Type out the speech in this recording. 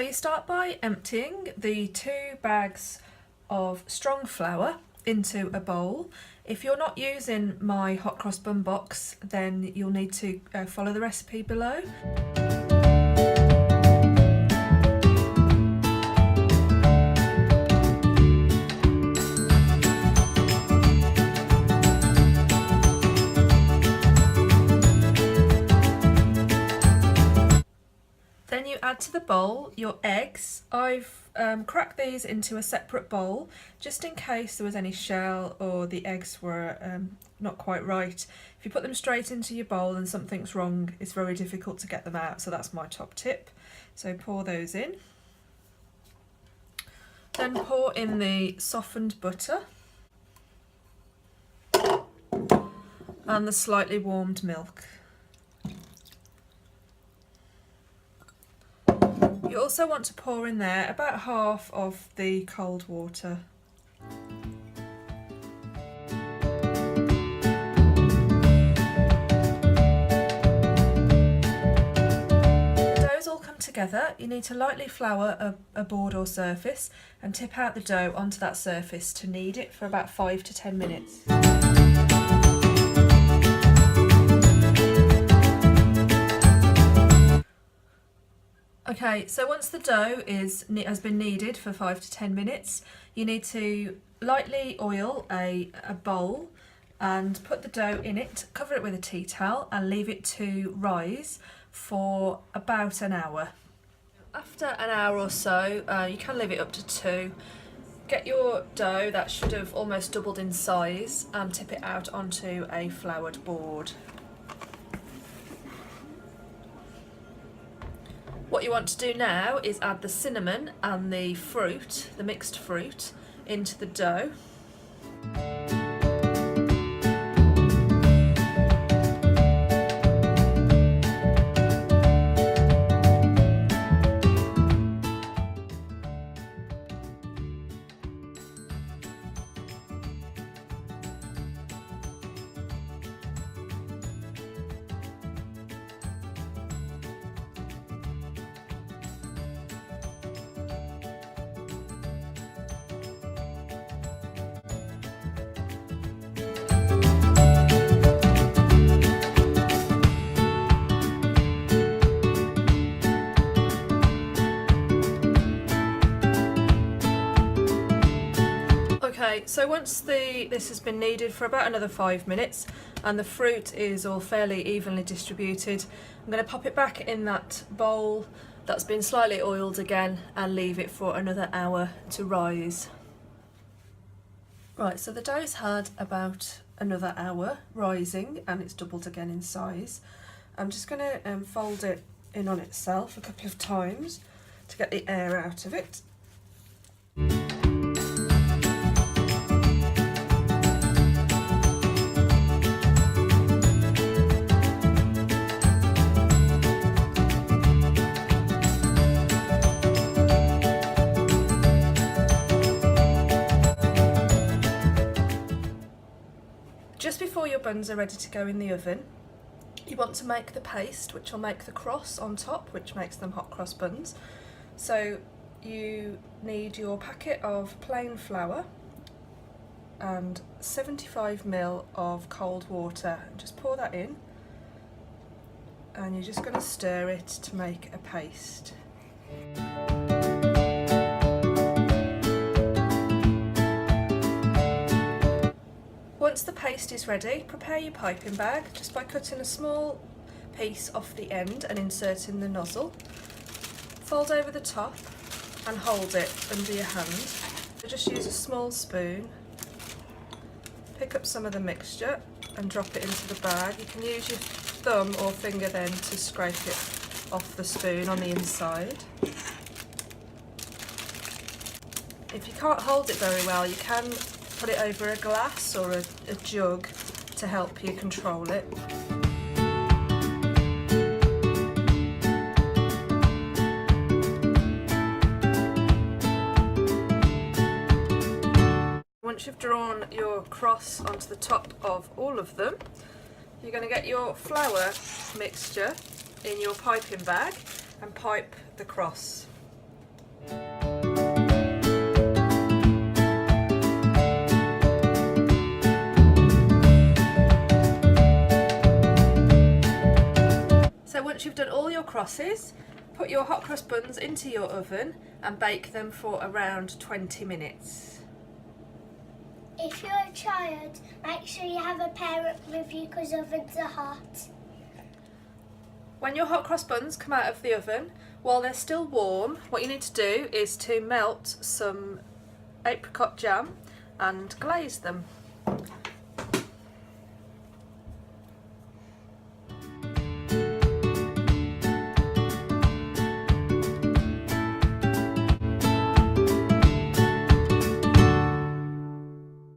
you start by emptying the 2 bags of strong flour into a bowl. If you're not using my hot cross bun box, then you'll need to follow the recipe below. Then you add to the bowl your eggs. I've cracked these into a separate bowl just in case there was any shell or the eggs were not quite right. If you put them straight into your bowl and something's wrong, it's very difficult to get them out, so that's my top tip. So pour those in. Then pour in the softened butter and the slightly warmed milk. You also want to pour in there about half of the cold water. The dough's all come together. You need to lightly flour a board or surface and tip out the dough onto that surface to knead it for about 5 to 10 minutes. Okay, so once the dough has been kneaded for 5 to 10 minutes, you need to lightly oil a bowl and put the dough in it, cover it with a tea towel and leave it to rise for about an hour. After an hour or so, you can leave it up to 2. Get your dough that should have almost doubled in size and tip it out onto a floured board. What you want to do now is add the cinnamon and the fruit, the mixed fruit, into the dough. Okay, so once this has been kneaded for about another 5 minutes and the fruit is all fairly evenly distributed, I'm going to pop it back in that bowl that's been slightly oiled again and leave it for another hour to rise. Right, so the dough's had about another hour rising and it's doubled again in size. I'm just going to fold it in on itself a couple of times to get the air out of it. Just before your buns are ready to go in the oven, you want to make the paste, which will make the cross on top, which makes them hot cross buns. So you need your packet of plain flour and 75 ml of cold water. Just pour that in and you're just going to stir it to make a paste. Once the paste is ready, prepare your piping bag just by cutting a small piece off the end and inserting the nozzle. Fold over the top and hold it under your hand. So just use a small spoon, pick up some of the mixture and drop it into the bag. You can use your thumb or finger then to scrape it off the spoon on the inside. If you can't hold it very well, you can put it over a glass or a jug to help you control it. Once you've drawn your cross onto the top of all of them, you're going to get your flour mixture in your piping bag and pipe the cross. So once you've done all your crosses, put your hot cross buns into your oven and bake them for around 20 minutes. If you're a child, make sure you have a parent with you because ovens are hot. When your hot cross buns come out of the oven, while they're still warm, what you need to do is to melt some apricot jam and glaze them.